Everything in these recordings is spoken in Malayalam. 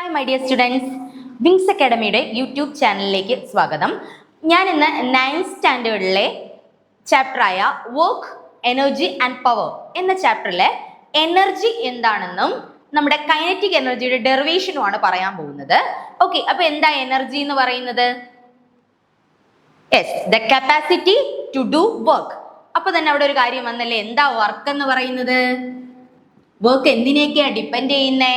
Hi my dear students, wings അക്കാഡമിയുടെ യൂട്യൂബ് ചാനലിലേക്ക് സ്വാഗതം. ഞാൻ ഇന്ന് 9th സ്റ്റാൻഡേർഡിലെ ചാപ്റ്ററായ വർക്ക്, എനർജി ആൻഡ് പവർ എന്ന ചാപ്റ്ററിലെ എനർജി എന്താണെന്നും നമ്മുടെ കൈനറ്റിക് എനർജിയുടെ ഡെറിവേഷനുമാണ് പറയാൻ പോകുന്നത്. ഓക്കെ, അപ്പൊ എന്താ എനർജി എന്ന് പറയുന്നത്? Yes, the capacity to do work. അപ്പൊ തന്നെ അവിടെ ഒരു കാര്യം വന്നല്ലേ, എന്താ വർക്ക് എന്ന് പറയുന്നത്? വർക്ക് എന്തിനെയൊക്കെയാ ഡിപ്പെൻഡ് ചെയ്യുന്നേ?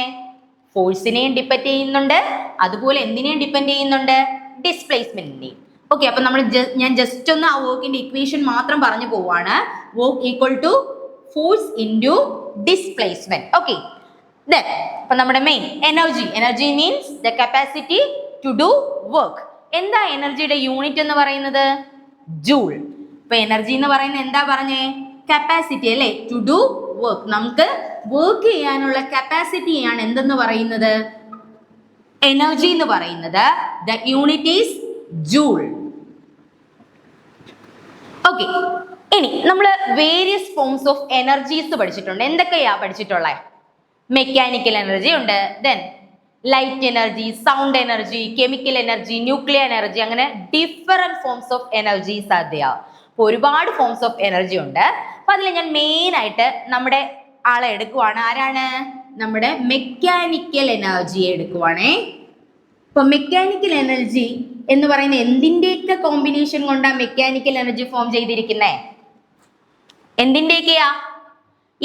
ഫോഴ്സിനെയും ഡിപ്പെൻഡ് ചെയ്യുന്നുണ്ട്, അതുപോലെ എന്തിനെയും ഡിപ്പെൻഡ് ചെയ്യുന്നുണ്ട്? ഡിസ്പ്ലേസ്മെന്റിനെയും. ഓക്കെ, അപ്പൊ ഞാൻ ജസ്റ്റ് ഒന്ന് ആ വർക്കിന്റെ ഇക്വേഷൻ മാത്രം പറഞ്ഞു പോവാണ്. Work equal to force into displacement. Okay, അപ്പൊ നമ്മുടെ main energy means the capacity to do work. എന്താ എനർജിയുടെ യൂണിറ്റ് എന്ന് പറയുന്നത്? ജൂൾ. ഇപ്പൊ എനർജി എന്ന് പറയുന്നത് എന്താ പറഞ്ഞേ? കപ്പാസിറ്റി അല്ലേ, ടു ഡു വർക്ക്. നമുക്ക് വർക്ക് ചെയ്യാനുള്ള കപ്പാസിറ്റിയാണ് എന്തെന്ന് പറയുന്നത്? എനർജി എന്ന് പറയുന്നത്. The unit is joule. Okay, ഇനി നമ്മൾ വേരിയസ് ഫോംസ് ഓഫ് എനർജീസ് പഠിച്ചിട്ടുണ്ട്. എന്തൊക്കെയാ പഠിച്ചിട്ടുള്ളത്? മെക്കാനിക്കൽ എനർജി ഉണ്ട്, then light energy, sound energy, chemical energy, nuclear energy, അങ്ങനെ different forms of energies are there. ഒരുപാട് ഫോംസ് ഓഫ് എനർജി ഉണ്ട്. അപ്പൊ അതിൽ ഞാൻ മെയിൻ ആയിട്ട് നമ്മുടെ ആളെ എടുക്കുവാണ്. ആരാണ്? നമ്മുടെ മെക്കാനിക്കൽ എനർജിയെ എടുക്കുവാണേ. ഇപ്പൊ മെക്കാനിക്കൽ എനർജി എന്ന് പറയുന്ന എന്തിന്റെയൊക്കെ കോമ്പിനേഷൻ കൊണ്ടാണ് മെക്കാനിക്കൽ എനർജി ഫോം ചെയ്തിരിക്കുന്നേ? എന്തിന്റെയൊക്കെയാ?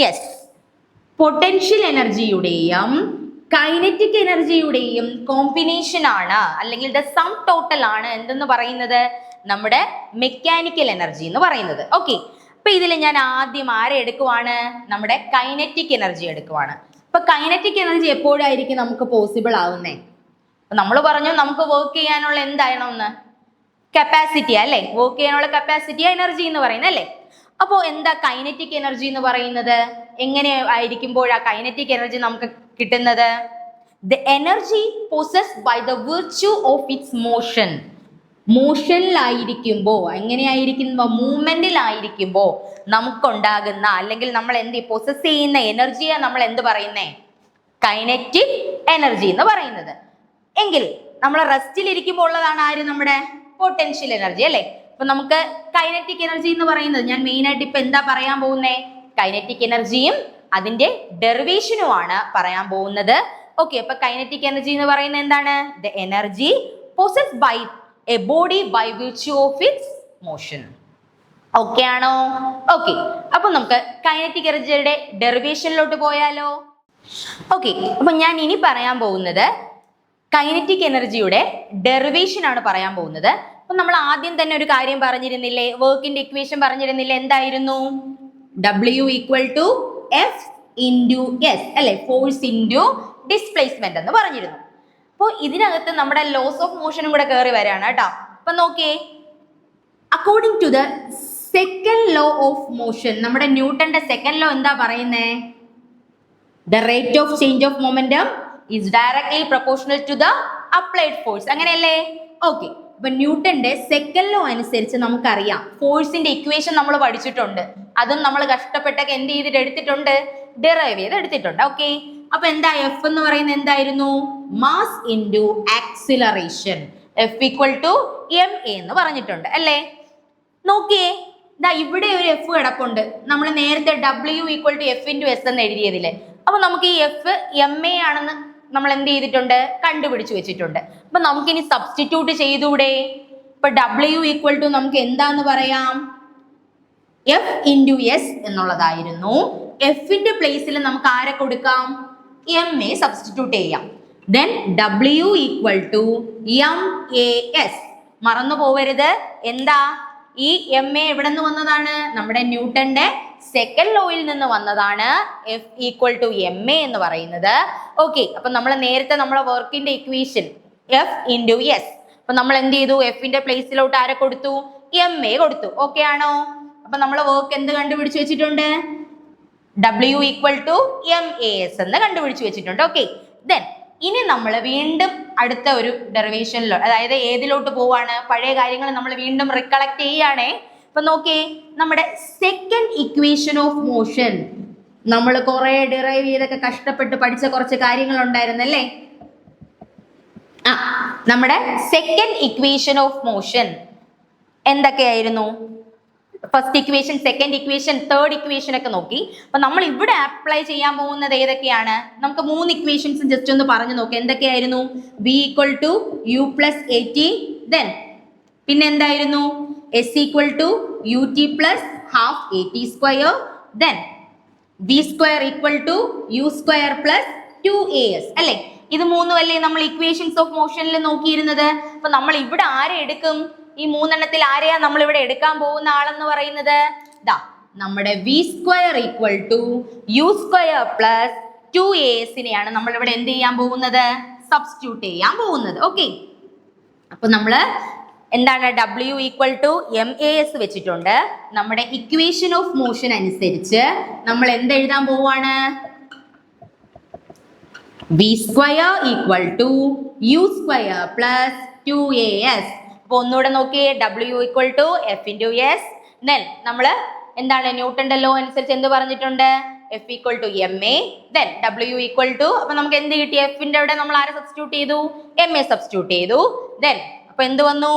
യെസ്, പൊട്ടൻഷ്യൽ എനർജിയുടെയും കൈനറ്റിക് എനർജിയുടെയും കോമ്പിനേഷൻ ആണ്, അല്ലെങ്കിൽ ദ സം ടോട്ടൽ ആണ് എന്തെന്ന് പറയുന്നത്? നമ്മുടെ മെക്കാനിക്കൽ എനർജി എന്ന് പറയുന്നത്. ഓക്കെ, അപ്പൊ ഇതിൽ ഞാൻ ആദ്യം ആരെ എടുക്കുവാണ്? നമ്മുടെ കൈനറ്റിക് എനർജി എടുക്കുവാണ്. അപ്പൊ കൈനറ്റിക് എനർജി എപ്പോഴായിരിക്കും നമുക്ക് പോസിബിൾ ആവുന്നേ? നമ്മൾ പറഞ്ഞു നമുക്ക് വർക്ക് ചെയ്യാനുള്ള എന്താണെന്ന്? കപ്പാസിറ്റി അല്ലേ? വർക്ക് ചെയ്യാനുള്ള കപ്പാസിറ്റി എനർജി എന്ന് പറയുന്നത് അല്ലേ? അപ്പോ എന്താ കൈനറ്റിക് എനർജി എന്ന് പറയുന്നത്? എങ്ങനെ ആയിരിക്കുമ്പോഴാ കൈനറ്റിക് എനർജി നമുക്ക് കിട്ടുന്നത്? The energy possessed by the virtue of its motion. മോഷനിലായിരിക്കുമ്പോ, എങ്ങനെയായിരിക്കുമ്പോ? മൂവ്മെന്റിലായിരിക്കുമ്പോ നമുക്കുണ്ടാകുന്ന, അല്ലെങ്കിൽ നമ്മൾ പൊസസ് ചെയ്യുന്ന എനർജിയെ നമ്മൾ എന്ത് പറയുന്നേ? കൈനറ്റിക് എനർജി എന്ന് പറയുന്നത്. എങ്കിൽ നമ്മൾ റെസ്റ്റിലിരിക്കുമ്പോൾ ഉള്ളതാണ് ആര്? നമ്മുടെ പൊട്ടൻഷ്യൽ എനർജി അല്ലേ? അപ്പൊ നമുക്ക് കൈനറ്റിക് എനർജി എന്ന് പറയുന്നത് ഞാൻ മെയിൻ ആയിട്ട് ഇപ്പൊ എന്താ പറയാൻ പോകുന്നേ? കൈനറ്റിക് എനർജിയും അതിന്റെ ഡെറിവേഷനുമാണ് പറയാൻ പോകുന്നത്. ഓക്കെ, അപ്പൊ കൈനറ്റിക് എനർജി എന്ന് പറയുന്നത് എന്താണ്? The energy possessed by a body by virtue of its motion. Okay ആണോ? ഓക്കെ, അപ്പൊ നമുക്ക് കൈനറ്റിക് എനർജിയുടെ ഡെറിവേഷനിലോട്ട് പോയാലോ? ഓക്കെ, അപ്പൊ ഞാൻ ഇനി പറയാൻ പോകുന്നത് കൈനറ്റിക് എനർജിയുടെ ഡെറിവേഷൻ ആണ് പറയാൻ പോകുന്നത്. അപ്പൊ നമ്മൾ ആദ്യം തന്നെ ഒരു കാര്യം പറഞ്ഞിരുന്നില്ലേ? വർക്കിന്റെ ഇക്വേഷൻ പറഞ്ഞിരുന്നില്ലേ? എന്തായിരുന്നു? W equal to F into S അല്ലെ? ഫോഴ്സ് ഇൻറ്റു ഡിസ്പ്ലേസ്മെന്റ് എന്ന് പറഞ്ഞിരുന്നു. അപ്പോൾ ഇതിനകത്ത് നമ്മുടെ ലോസ് ഓഫ് മോഷനും കൂടെ കയറി വരാണ് കേട്ടോ. അപ്പൊ നോക്കിയേ, according to the second law of motion, നമ്മുടെ ന്യൂട്ടന്റെ സെക്കൻഡ് ലോ എന്താ പറയുന്നേ? The rate of change of momentum is directly proportional to the applied force. അങ്ങനെയല്ലേ? ഓക്കെ, അപ്പൊ ന്യൂട്ടന്റെ സെക്കൻഡ് ലോ അനുസരിച്ച് നമുക്കറിയാം, ഫോഴ്സിന്റെ ഇക്വേഷൻ നമ്മൾ പഠിച്ചിട്ടുണ്ട്. അതും നമ്മൾ കഷ്ടപ്പെട്ടൊക്കെ എന്ത് ചെയ്തിട്ട് എടുത്തിട്ടുണ്ട്? ഡിറൈവ് ചെയ്ത് എടുത്തിട്ടുണ്ട്. ഓക്കെ, അപ്പൊ എന്താ എഫ് എന്ന് പറയുന്നത്? എന്തായിരുന്നു? Mass into acceleration. F equal to M A എന്ന് പറഞ്ഞിട്ടുണ്ട് അല്ലേ? നോക്കിയേ, ഇവിടെ ഒരു എഫ് കിടപ്പുണ്ട്. നമ്മൾ നേരത്തെ W equal to F into S എന്ന് എഴുതിയതില്ലേ? അപ്പൊ നമുക്ക് ഈ എഫ് എം എ ആണെന്ന് നമ്മൾ എന്ത് ചെയ്തിട്ടുണ്ട്? കണ്ടുപിടിച്ചു വെച്ചിട്ടുണ്ട്. അപ്പൊ നമുക്കിനി സബ്സ്റ്റിറ്റ്യൂട്ട് ചെയ്തൂടെ? ഇപ്പൊ W ഈക്വൽ ടു നമുക്ക് എന്താന്ന് പറയാം? എഫ് ഇൻറ്റു എസ് എന്നുള്ളതായിരുന്നു. എഫിന്റെ പ്ലേസിൽ നമുക്ക് ആരെ കൊടുക്കാം? എം എ സബ്സ്റ്റിറ്റ്യൂട്ട് ചെയ്യാം. Then W equal to M A S. മറന്നു പോവരുത്. എന്താ? ഈ എം എ എവിടെ നിന്ന് വന്നതാണ്? നമ്മുടെ ന്യൂട്ടന്റെ സെക്കൻഡ് ലോയിൽ നിന്ന് വന്നതാണ് F equal to M A എന്ന് പറയുന്നത്. ഓക്കെ, അപ്പൊ നമ്മൾ നേരത്തെ നമ്മളെ വർക്കിന്റെ ഇക്വേഷൻ എഫ് ഇൻറ്റു എസ്. അപ്പൊ നമ്മൾ എന്ത് ചെയ്തു? എഫിന്റെ പ്ലേസിലോട്ട് ആരെ കൊടുത്തു? എം എ കൊടുത്തു. ഓക്കെ ആണോ? അപ്പൊ നമ്മളെ വർക്ക് എന്ത് കണ്ടുപിടിച്ചു വെച്ചിട്ടുണ്ട്? W equal to M A S എന്ന് കണ്ടുപിടിച്ചു വെച്ചിട്ടുണ്ട്. ഓക്കെ, ദെൻ ഇനി നമ്മൾ വീണ്ടും അടുത്ത ഒരു ഡെറിവേഷനിലോ, അതായത് ഏതിലോട്ട് പോവാണ്? പഴയ കാര്യങ്ങൾ നമ്മൾ വീണ്ടും റിക്കളക്ട് ചെയ്യുകയാണേ. ഇപ്പൊ നോക്കിയേ, നമ്മുടെ സെക്കൻഡ് ഇക്വേഷൻ ഓഫ് മോഷൻ നമ്മൾ കുറെ ഡിറൈവ് ചെയ്തൊക്കെ കഷ്ടപ്പെട്ട് പഠിച്ച കുറച്ച് കാര്യങ്ങൾ ഉണ്ടായിരുന്നല്ലേ? ആ നമ്മുടെ സെക്കൻഡ് ഇക്വേഷൻ ഓഫ് മോഷൻ എന്തൊക്കെയായിരുന്നു? First equation, second equation, third equation ഒക്കെ നോക്കി. അപ്പൊ നമ്മൾ ഇവിടെ അപ്ലൈ ചെയ്യാൻ പോകുന്നത് ഏതൊക്കെയാണ്? നമുക്ക് 3 ഇക്വേഷൻസ് ജസ്റ്റ് ഒന്ന് പറഞ്ഞു നോക്കാം. എന്തൊക്കെയായിരുന്നു? v equal to U plus A T, then പിന്നെ എന്തായിരുന്നു? S equal to U T plus half A T square, then V square equal to U square plus 2as അല്ലെ? ഇത് മൂന്നും അല്ലേ നമ്മൾ ഇക്വേഷൻസ് ഓഫ് മോഷനിൽ നോക്കിയിരുന്നത്. അപ്പൊ നമ്മൾ ഇവിടെ ആരെ എടുക്കും? ഈ 3 എണ്ണത്തിൽ ആരെയാ നമ്മൾ ഇവിടെ എടുക്കാൻ പോകുന്ന ആളെന്ന് പറയുന്നത്? ദാ നമ്മുടെ V square equal to U square plus 2as നെയാണ് നമ്മൾ ഇവിടെ എന്ത് ചെയ്യാൻ പോകുന്നത്? സബ്സ്റ്റിറ്റ്യൂട്ട് ചെയ്യാൻ പോകുന്നത്. ഓക്കെ, അപ്പൊ നമ്മള് എന്താണ് W ഈക്വൽ ടു MAS വെച്ചിട്ടുണ്ട്. നമ്മുടെ ഇക്വേഷൻ ഓഫ് മോഷൻ അനുസരിച്ച് നമ്മൾ എന്ത് എഴുതാൻ പോവാണ്? v square equal to U square plus 2as. അപ്പൊ ഒന്നുകൂടെ നോക്കിയേ, W equal to F into S. Then നമ്മൾ എന്താണ് ന്യൂട്ടന്റെ ലോ അനുസരിച്ച് എന്ത് പറഞ്ഞിട്ടുണ്ട്? F equal to MA, then W equal to, അപ്പൊ നമുക്ക് എന്ത് കിട്ടി? Fന്റെ അവിടെ നമ്മൾ ആരെ സബ്സ്റ്റിറ്റ്യൂട്ട് ചെയ്തു? MA സബ്സ്റ്റിറ്റ്യൂട്ട് ചെയ്തു. ദെൻ അപ്പൊ എന്ത് വന്നു?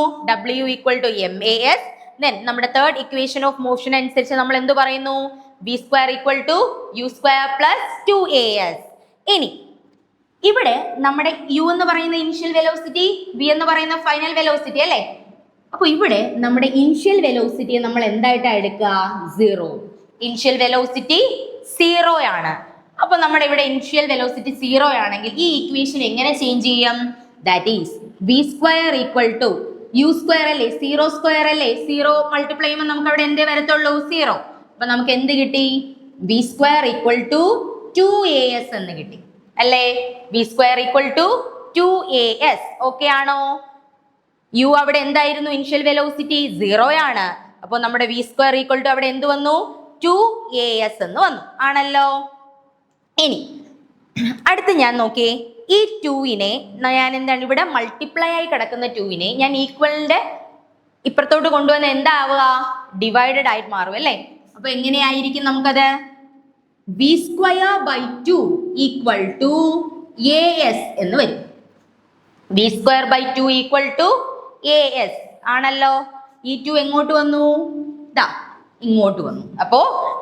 W equal to MAS. Then നമ്മുടെ തേർഡ് ഇക്വേഷൻ ഓഫ് മോഷൻ അനുസരിച്ച് നമ്മൾ എന്ത് പറയുന്നു? v square equal to U square plus 2as. ഇനി ഇവിടെ നമ്മുടെ u എന്ന് പറയുന്ന ഇനിഷ്യൽ വെലോസിറ്റി, v എന്ന് പറയുന്ന ഫൈനൽ വെലോസിറ്റി അല്ലേ? അപ്പൊ ഇവിടെ നമ്മുടെ ഇനിഷ്യൽ വെലോസിറ്റിയെ നമ്മൾ എന്തായിട്ടാണ് എടുക്കുക? 0. ഇനിഷ്യൽ വെലോസിറ്റി 0 ആണ്. അപ്പൊ നമ്മുടെ ഇവിടെ ഇനിഷ്യൽ വെലോസിറ്റി 0 ആണെങ്കിൽ ഈ ഇക്വേഷൻ എങ്ങനെ ചേഞ്ച് ചെയ്യാം? That is v square equal to U square അല്ലേ? 0 സ്ക്വയർ അല്ലേ? 0 മൾട്ടിപ്ലൈ ചെയ്യുമ്പോൾ നമുക്ക് അവിടെ എന്തേ വരത്തുള്ളൂ? 0. അപ്പൊ നമുക്ക് എന്ത് കിട്ടി? v square equal to 2as എന്ന് കിട്ടി അല്ലേ? v square equal to 2as. ഓക്കെ ആണോ? u അവിടെ എന്തായിരുന്നു? ഇനിഷ്യൽ വെലോസിറ്റി 0 ആണ്. അപ്പോൾ നമ്മുടെ v സ്ക്വയർ ഈക്വൽ ടു അവിടെ എന്ത് വന്നു? 2as എന്ന് വന്നു. ആണല്ലോ. ഇനി അടുത്ത് ഞാൻ നോക്കിയേ, ഈ 2നെ ഞാൻ എന്താണ് ഇവിടെ മൾട്ടിപ്ലൈ ആയി കിടക്കുന്ന 2നെ ഞാൻ ഈക്വലിന്റെ ഇപ്പുറത്തോട്ട് കൊണ്ടുവന്ന് എന്താവുക? ഡിവൈഡഡ് ആയിട്ട് മാറും അല്ലേ? അപ്പൊ എങ്ങനെയായിരിക്കും നമുക്കത്? v square by 2 equal to as എന്ന് വരും. v square by 2 equal to as ആണല്ലോ. ഈ 2 എങ്ങോട്ട് വന്നു? ദാ ഇങ്ങോട്ട് വന്നു. അപ്പോ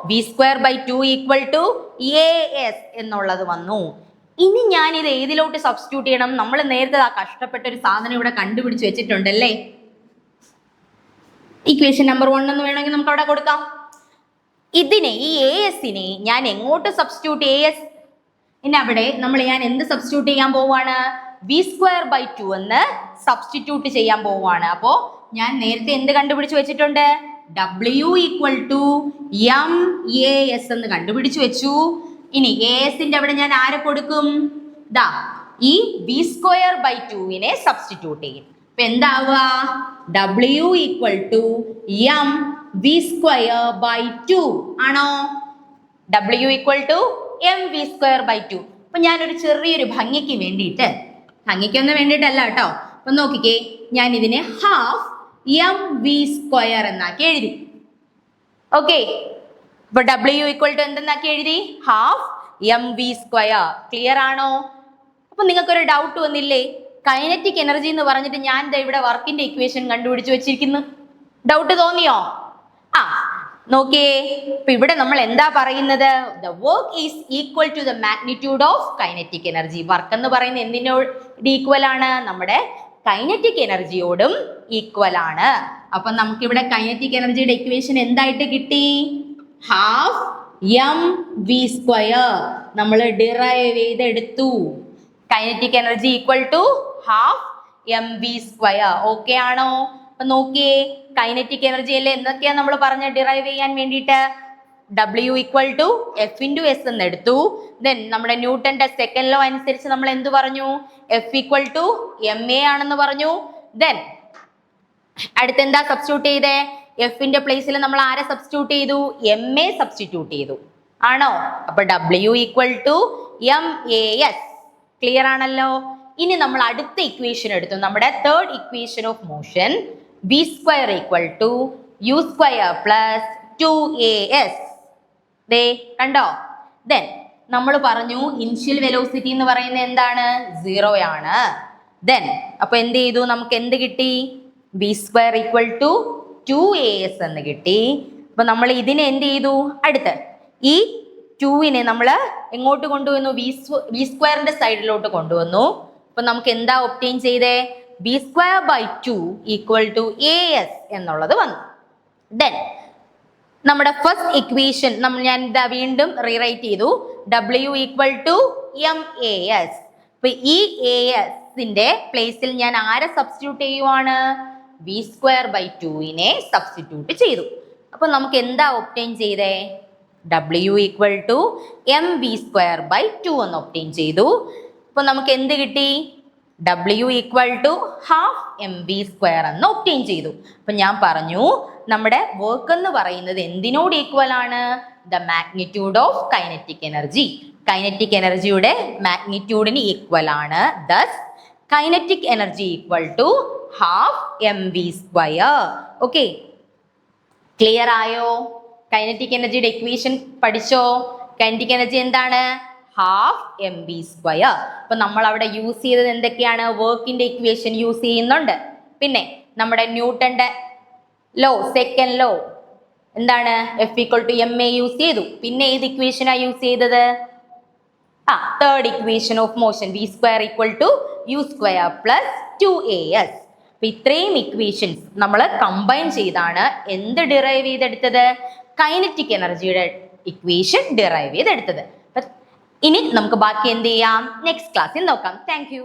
v square by 2 equal to as എന്നുള്ളത് വന്നു. ഇനി ഞാൻ ഇത് ഏതിലോട്ട് സബ്സ്റ്റിറ്റ്യൂട്ട് ചെയ്യണം? നമ്മൾ നേരത്തെ ആ കഷ്ടപ്പെട്ട ഒരു സാധനം ഇവിടെ കണ്ടുപിടിച്ച് വെച്ചിട്ടുണ്ടല്ലേ. ഇക്വേഷൻ നമ്പർ 1 എന്ന് വേണമെങ്കിൽ നമുക്ക് അവിടെ കൊടുക്കാം. ഇതിനെ, ഈ asനെ ഞാൻ എങ്ങോട്ട് സബ്സ്റ്റിറ്റ്യൂട്ട്? as അവിടെ ഞാൻ എന്ത് സബ്സ്റ്റിറ്റ്യൂട്ട് ചെയ്യാൻ പോവാണ്? v സ്ക്വയർ ബൈ 2 എന്ന് സബ്സ്റ്റിറ്റ്യൂട്ട് ചെയ്യാൻ പോവാണ്. അപ്പോ ഞാൻ നേരത്തെ എന്ത് കണ്ടുപിടിച്ച് വെച്ചിട്ടുണ്ട്? W ഈക്വൽ ടു MAS എന്ന് കണ്ടുപിടിച്ച് വെച്ചു. ഇനി asന്റെ അവിടെ ഞാൻ ആരെ കൊടുക്കും? ദാ ഈ v സ്ക്വയർ ബൈ 2നെ സബ്സ്റ്റിറ്റ്യൂട്ട് ചെയ്യും. അപ്പൊ എന്താവുക? W equal to v square by 2 ആണോ? W equal to MV square by 2. അപ്പൊ ഞാനൊരു ചെറിയൊരു ഭംഗിക്കൊന്നും വേണ്ടിയിട്ടല്ല കേട്ടോ. അപ്പൊ നോക്കിക്കേ, ഞാൻ ഇതിനെ ഹാഫ് MV സ്ക്വയർ എന്നാക്കി എഴുതി. ഓക്കെ, അപ്പൊ W ഈക്വൽ ടു എന്തെന്നാക്കി എഴുതി? Half MV square. ക്ലിയർ ആണോ? അപ്പൊ നിങ്ങൾക്കൊരു ഡൗട്ട് വന്നില്ലേ? കൈനറ്റിക് എനർജി എന്ന് പറഞ്ഞിട്ട് ഞാൻ ഇവിടെ വർക്കിന്റെ ഇക്വേഷൻ കണ്ടുപിടിച്ച് വെച്ചിരിക്കുന്നു. ഡൗട്ട് തോന്നിയോ? ആ നോക്കിയേ, ഇപ്പൊ ഇവിടെ നമ്മൾ എന്താ പറയുന്നത്? The work is equal to the magnitude of kinetic energy. Work എന്ന് പറയുന്നത് എന്തിനോട് ഈക്വൽ ആണ്? നമ്മുടെ കൈനറ്റിക് എനർജിയോടും ഈക്വൽ ആണ്. അപ്പൊ നമുക്കിവിടെ കൈനറ്റിക് എനർജിയുടെ ഇക്വേഷൻ എന്തായിട്ട് കിട്ടി? ഹാഫ് MV സ്ക്വയർ നമ്മൾ ഡിറൈവ് ചെയ്തെടുത്തു. Kinetic energy equal to half MV square. Okay ആണോ? അപ്പൊ നോക്കിയേ, കൈനറ്റിക് എനർജി അല്ലേ എന്തൊക്കെയാ നമ്മൾ പറഞ്ഞ ഡിറൈവ് ചെയ്യാൻ വേണ്ടിയിട്ട്? W equal to F into S എന്ന് എടുത്തു. ദെൻ നമ്മുടെ ന്യൂട്ടന്റെ സെക്കൻഡ് ലോ അനുസരിച്ച് നമ്മൾ എന്ത് പറഞ്ഞു? F ഈക്വൽ ടു MA ആണെന്ന് പറഞ്ഞു. ദെൻ അടുത്ത് എന്താ സബ്സ്റ്റിറ്റ്യൂട്ട് ചെയ്തേ? എഫിന്റെ പ്ലേസിൽ നമ്മൾ ആരെ സബ്സ്റ്റിറ്റ്യൂട്ട് ചെയ്തു? MA സബ്സ്റ്റിറ്റ്യൂട്ട് ചെയ്തു. ആണോ? അപ്പൊ W equal to MAS. Clear ആണല്ലോ. ഇനി നമ്മൾ അടുത്ത ഇക്വേഷൻ എടുത്തു, നമ്മുടെ third equation of motion. v square equal to U square plus 2as. ദേ കണ്ടോ? ദെൻ നമ്മൾ പറഞ്ഞു ഇനിഷ്യൽ വെലോസിറ്റി എന്ന് പറയുന്നത് എന്താണ്? 0 ആണ്. ദെൻ അപ്പൊ എന്ത് ചെയ്തു, നമുക്ക് എന്ത് കിട്ടി? B square equal to 2as എന്ന് കിട്ടി. അപ്പൊ നമ്മൾ ഇതിനെ എന്ത് ചെയ്തു? അടുത്ത് ഈ 2നെ നമ്മൾ എങ്ങോട്ട് കൊണ്ടുവന്നു? ബി സ്ക്വയറിന്റെ സൈഡിലോട്ട് കൊണ്ടുവന്നു. അപ്പൊ നമുക്ക് എന്താ ഒബ്റ്റെയിൻ ചെയ്തേ? B square by 2 equal to as എന്നുള്ളത് വന്നു. ദെൻ നമ്മുടെ ഫസ്റ്റ് ഇക്വേഷൻ ഞാൻ ഇതാ വീണ്ടും റീറൈറ്റ് ചെയ്തു. W equal to MAS. അപ്പൊ ഈ ASന്റെ പ്ലേസിൽ ഞാൻ ആരെ സബ്സ്റ്റിറ്റ്യൂട്ട് ചെയ്യുവാണ്? ബി സ്ക്വയർ ബൈ 2നെ സബ്സ്റ്റിറ്റ്യൂട്ട് ചെയ്തു. അപ്പൊ നമുക്ക് എന്താ ഒബ്റ്റെയിൻ ചെയ്തേ? W equal to MB square by 2 എന്ന് ഒബ്റ്റെയിൻ ചെയ്തു. അപ്പൊ നമുക്ക് എന്ത് കിട്ടി? W equal to half MB square എന്ന് ഒബ്റ്റെയിൻ ചെയ്തു. അപ്പൊ ഞാൻ പറഞ്ഞു നമ്മുടെ വർക്ക് എന്ന് പറയുന്നത് എന്തിനോട് ഈക്വൽ ആണ്? The magnitude of kinetic energy. Kinetic എനർജിയുടെ മാഗ്നിറ്റ്യൂഡിന് ഈക്വൽ ആണ്. Thus kinetic energy equal to half MB square. Okay, clear ആയോ? കൈനറ്റിക് എനർജിയുടെ ഇക്വേഷൻ പഠിച്ചോ? കൈനറ്റിക് എനർജി എന്താണ്? Half MB square. അപ്പൊ നമ്മൾ അവിടെ യൂസ് ചെയ്തത് എന്തൊക്കെയാണ്? വർക്കിന്റെ ഇക്വേഷൻ യൂസ് ചെയ്യുന്നുണ്ട്. പിന്നെ നമ്മുടെ ന്യൂട്ടന്റെ ലോ, സെക്കൻഡ് ലോ എന്താണ്? F equal to MA use ചെയ്തു. പിന്നെ ഏത് ഇക്വേഷനാ യൂസ് ചെയ്തത്? Third equation of motion, V square equal to U square plus 2as. അപ്പൊ ഇത്രയും ഇക്വേഷൻസ് നമ്മൾ കമ്പൈൻ ചെയ്താണ് എന്ത് ഡിറൈവ് ചെയ്തെടുത്തത്? കൈനറ്റിക് എനർജിയുടെ ഇക്വേഷൻ ഡിറൈവ് ചെയ്തെടുത്തത്. ഇനി നമുക്ക് ബാക്കി എന്ത് ചെയ്യാം? നെക്സ്റ്റ് ക്ലാസ്സിൽ നോക്കാം. Thank you.